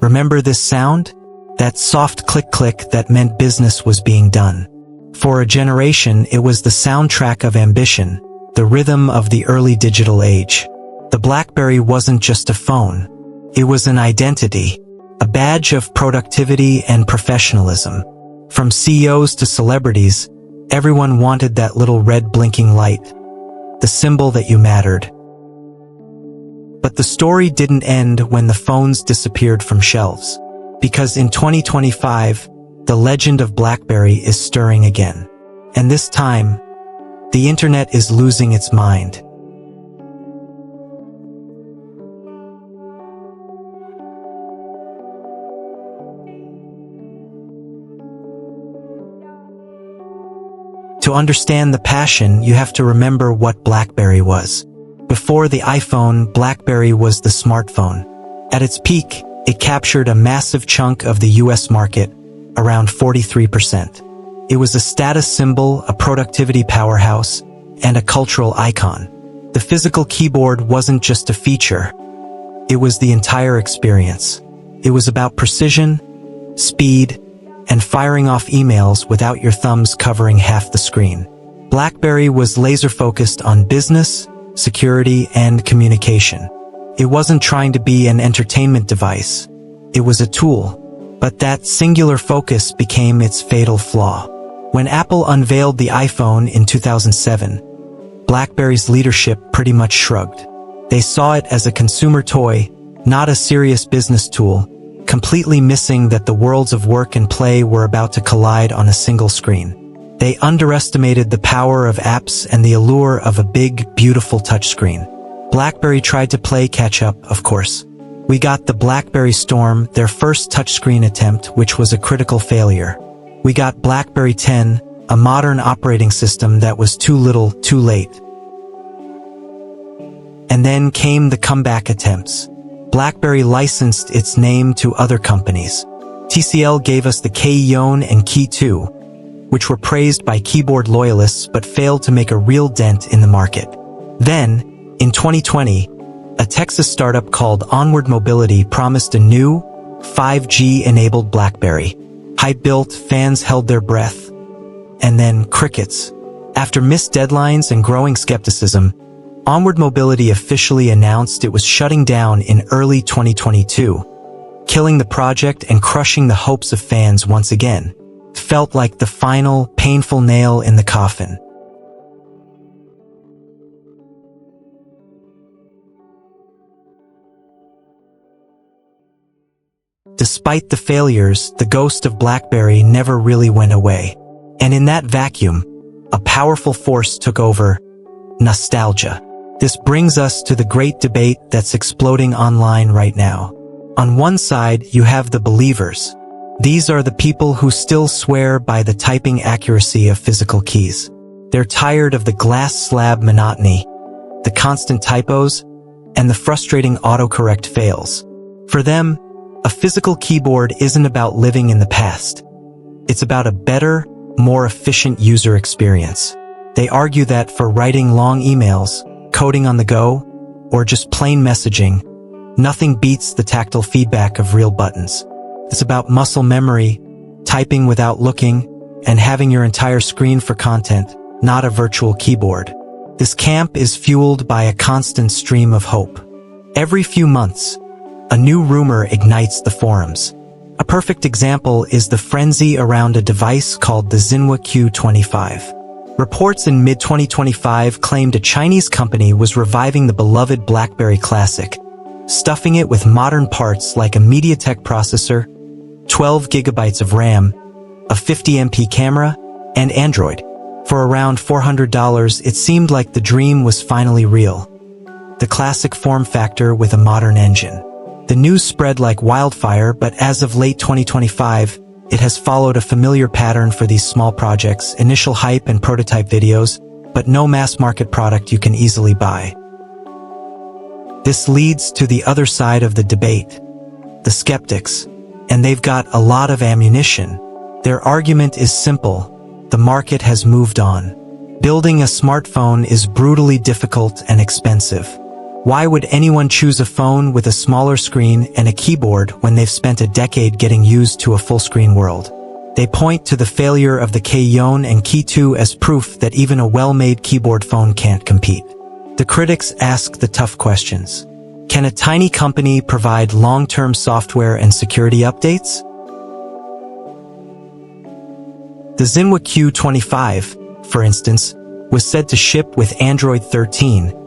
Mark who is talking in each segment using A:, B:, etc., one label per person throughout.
A: Remember this sound? That soft click-click that meant business was being done. For a generation, it was the soundtrack of ambition, the rhythm of the early digital age. The BlackBerry wasn't just a phone. It was an identity, a badge of productivity and professionalism. From CEOs to celebrities, everyone wanted that little red blinking light, the symbol that you mattered. But the story didn't end when the phones disappeared from shelves. Because in 2025, the legend of BlackBerry is stirring again. And this time, the internet is losing its mind. To understand the passion, you have to remember what BlackBerry was. Before the iPhone, BlackBerry was the smartphone. At its peak, it captured a massive chunk of the US market, around 43%. It was a status symbol, a productivity powerhouse, and a cultural icon. The physical keyboard wasn't just a feature. It was the entire experience. It was about precision, speed, and firing off emails without your thumbs covering half the screen. BlackBerry was laser-focused on business, security, and communication. It wasn't trying to be an entertainment device. It was a tool. But that singular focus became its fatal flaw. When Apple unveiled the iPhone in 2007, BlackBerry's leadership pretty much shrugged. They saw it as a consumer toy, not a serious business tool, completely missing that the worlds of work and play were about to collide on a single screen. They underestimated the power of apps and the allure of a big, beautiful touchscreen. BlackBerry tried to play catch-up, of course. We got the BlackBerry Storm, their first touchscreen attempt, which was a critical failure. We got BlackBerry 10, a modern operating system that was too little, too late. And then came the comeback attempts. BlackBerry licensed its name to other companies. TCL gave us the Keyone and Key 2, which were praised by keyboard loyalists but failed to make a real dent in the market. Then, in 2020, a Texas startup called Onward Mobility promised a new, 5G-enabled BlackBerry. Hype built, fans held their breath. And then crickets. After missed deadlines and growing skepticism, Onward Mobility officially announced it was shutting down in early 2022, killing the project and crushing the hopes of fans once again. It felt like the final, painful nail in the coffin. Despite the failures, the ghost of BlackBerry never really went away. And in that vacuum, a powerful force took over: nostalgia. This brings us to the great debate that's exploding online right now. On one side, you have the believers. These are the people who still swear by the typing accuracy of physical keys. They're tired of the glass slab monotony, the constant typos, and the frustrating autocorrect fails. For them, a physical keyboard isn't about living in the past. It's about a better, more efficient user experience. They argue that for writing long emails, coding on the go, or just plain messaging, nothing beats the tactile feedback of real buttons. It's about muscle memory, typing without looking, and having your entire screen for content, not a virtual keyboard. This camp is fueled by a constant stream of hope. Every few months, a new rumor ignites the forums. A perfect example is the frenzy around a device called the Zinhua Q25. Reports in mid-2025 claimed a Chinese company was reviving the beloved BlackBerry Classic, stuffing it with modern parts like a MediaTek processor, 12 gigabytes of RAM, a 50MP camera, and Android. For around $400, it seemed like the dream was finally real. The classic form factor with a modern engine. The news spread like wildfire, but as of late 2025, it has followed a familiar pattern for these small projects: initial hype and prototype videos, but no mass-market product you can easily buy. This leads to the other side of the debate, the skeptics, and they've got a lot of ammunition. Their argument is simple: the market has moved on. Building a smartphone is brutally difficult and expensive. Why would anyone choose a phone with a smaller screen and a keyboard when they've spent a decade getting used to a full-screen world? They point to the failure of the K-Yon and Key 2 as proof that even a well-made keyboard phone can't compete. The critics ask the tough questions. Can a tiny company provide long-term software and security updates? The Zinwa Q25, for instance, was said to ship with Android 13,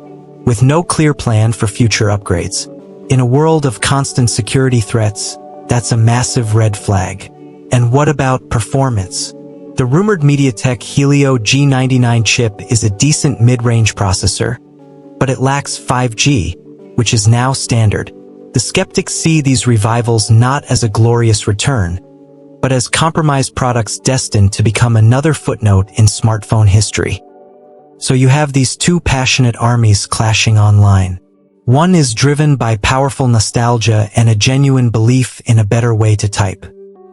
A: with no clear plan for future upgrades. In a world of constant security threats, that's a massive red flag. And what about performance? The rumored MediaTek Helio G99 chip is a decent mid-range processor, but it lacks 5G, which is now standard. The skeptics see these revivals not as a glorious return, but as compromised products destined to become another footnote in smartphone history. So you have these two passionate armies clashing online. One is driven by powerful nostalgia and a genuine belief in a better way to type.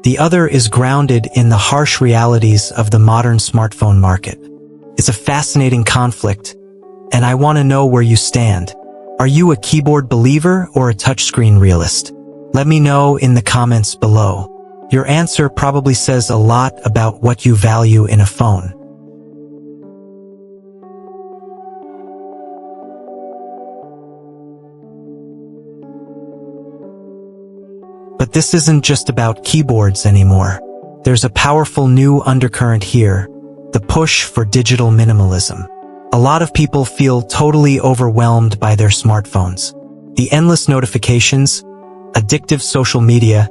A: The other is grounded in the harsh realities of the modern smartphone market. It's a fascinating conflict, and I want to know where you stand. Are you a keyboard believer or a touchscreen realist? Let me know in the comments below. Your answer probably says a lot about what you value in a phone. But this isn't just about keyboards anymore. There's a powerful new undercurrent here, the push for digital minimalism. A lot of people feel totally overwhelmed by their smartphones. The endless notifications, addictive social media,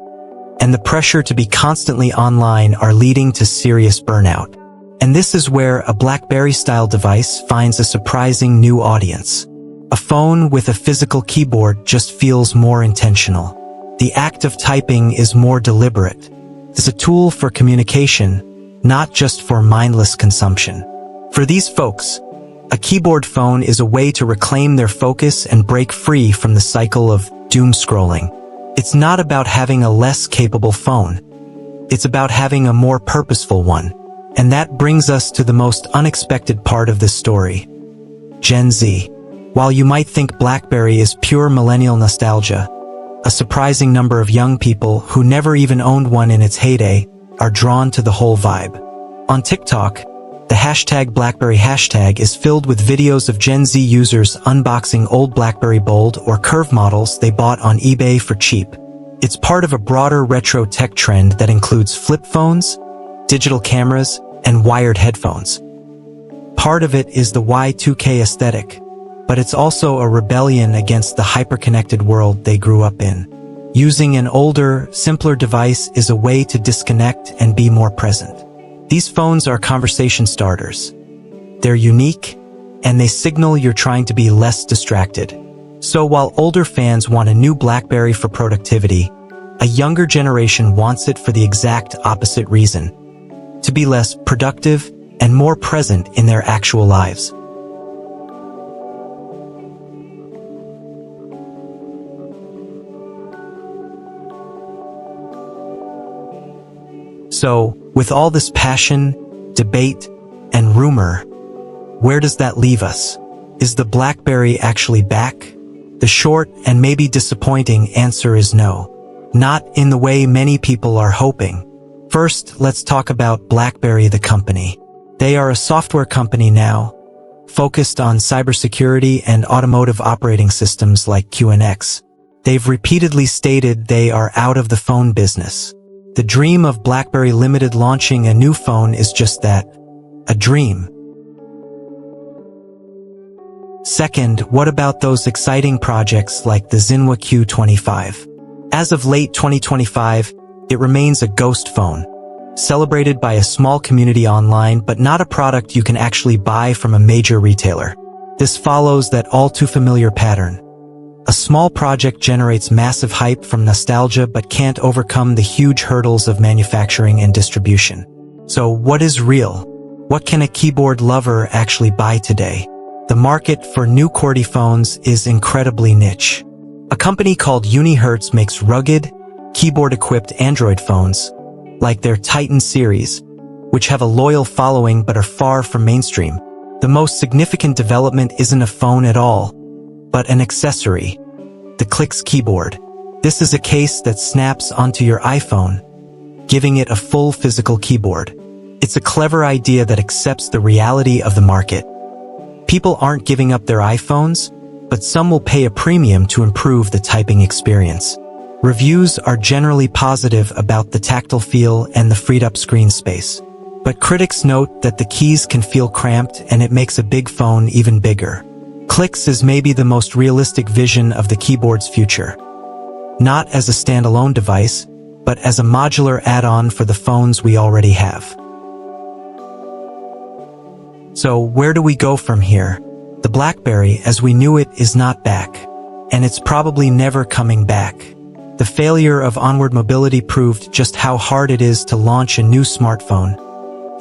A: and the pressure to be constantly online are leading to serious burnout. And this is where a BlackBerry-style device finds a surprising new audience. A phone with a physical keyboard just feels more intentional. The act of typing is more deliberate. It's a tool for communication, not just for mindless consumption. For these folks, a keyboard phone is a way to reclaim their focus and break free from the cycle of doom scrolling. It's not about having a less capable phone. It's about having a more purposeful one. And that brings us to the most unexpected part of this story. Gen Z. While you might think BlackBerry is pure millennial nostalgia, a surprising number of young people who never even owned one in its heyday are drawn to the whole vibe. On TikTok, the hashtag BlackBerry hashtag is filled with videos of Gen Z users unboxing old BlackBerry Bold or Curve models they bought on eBay for cheap. It's part of a broader retro tech trend that includes flip phones, digital cameras, and wired headphones. Part of it is the Y2K aesthetic, but it's also a rebellion against the hyper-connected world they grew up in. Using an older, simpler device is a way to disconnect and be more present. These phones are conversation starters. They're unique, and they signal you're trying to be less distracted. So while older fans want a new BlackBerry for productivity, a younger generation wants it for the exact opposite reason: to be less productive and more present in their actual lives. So, with all this passion, debate, and rumor, where does that leave us? Is the BlackBerry actually back? The short and maybe disappointing answer is no. Not in the way many people are hoping. First, let's talk about BlackBerry the company. They are a software company now, focused on cybersecurity and automotive operating systems like QNX. They've repeatedly stated they are out of the phone business. The dream of BlackBerry Limited launching a new phone is just that, a dream. Second, what about those exciting projects like the Zinwa Q25? As of late 2025, it remains a ghost phone, celebrated by a small community online but not a product you can actually buy from a major retailer. This follows that all-too-familiar pattern. A small project generates massive hype from nostalgia but can't overcome the huge hurdles of manufacturing and distribution. So what is real? What can a keyboard lover actually buy today? The market for new QWERTY phones is incredibly niche. A company called Unihertz makes rugged, keyboard-equipped Android phones, like their Titan series, which have a loyal following but are far from mainstream. The most significant development isn't a phone at all. but an accessory, the Clicks keyboard. This is a case that snaps onto your iPhone, giving it a full physical keyboard. It's a clever idea that accepts the reality of the market. People aren't giving up their iPhones, but some will pay a premium to improve the typing experience. Reviews are generally positive about the tactile feel and the freed-up screen space. But critics note that the keys can feel cramped and it makes a big phone even bigger. Clicks is maybe the most realistic vision of the keyboard's future. Not as a standalone device, but as a modular add-on for the phones we already have. So where do we go from here? The BlackBerry as we knew it is not back, and it's probably never coming back. The failure of onward mobility proved just how hard it is to launch a new smartphone,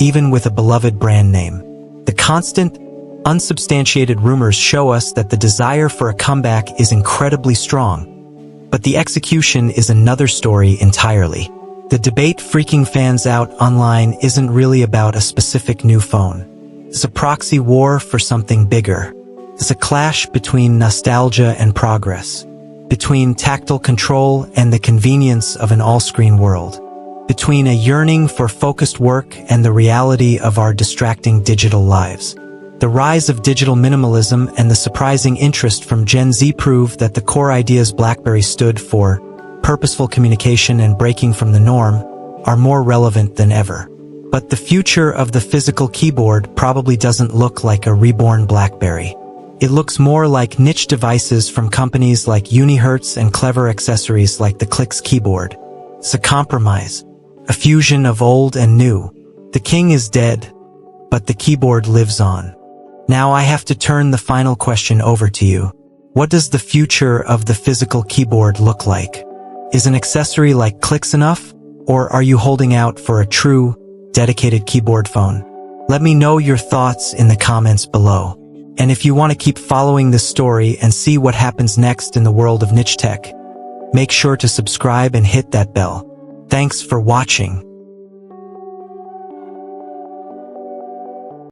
A: even with a beloved brand name. The constant, unsubstantiated rumors show us that the desire for a comeback is incredibly strong, but the execution is another story entirely. The debate freaking fans out online isn't really about a specific new phone. It's a proxy war for something bigger. It's a clash between nostalgia and progress, between tactile control and the convenience of an all-screen world, between a yearning for focused work and the reality of our distracting digital lives. The rise of digital minimalism and the surprising interest from Gen Z prove that the core ideas BlackBerry stood for, purposeful communication and breaking from the norm, are more relevant than ever. But the future of the physical keyboard probably doesn't look like a reborn BlackBerry. It looks more like niche devices from companies like Unihertz and clever accessories like the Clicks keyboard. It's a compromise, a fusion of old and new. The king is dead, but the keyboard lives on. Now I have to turn the final question over to you. What does the future of the physical keyboard look like? Is an accessory like Clicks enough? Or are you holding out for a true, dedicated keyboard phone? Let me know your thoughts in the comments below. And if you want to keep following this story and see what happens next in the world of niche tech, make sure to subscribe and hit that bell. Thanks for watching.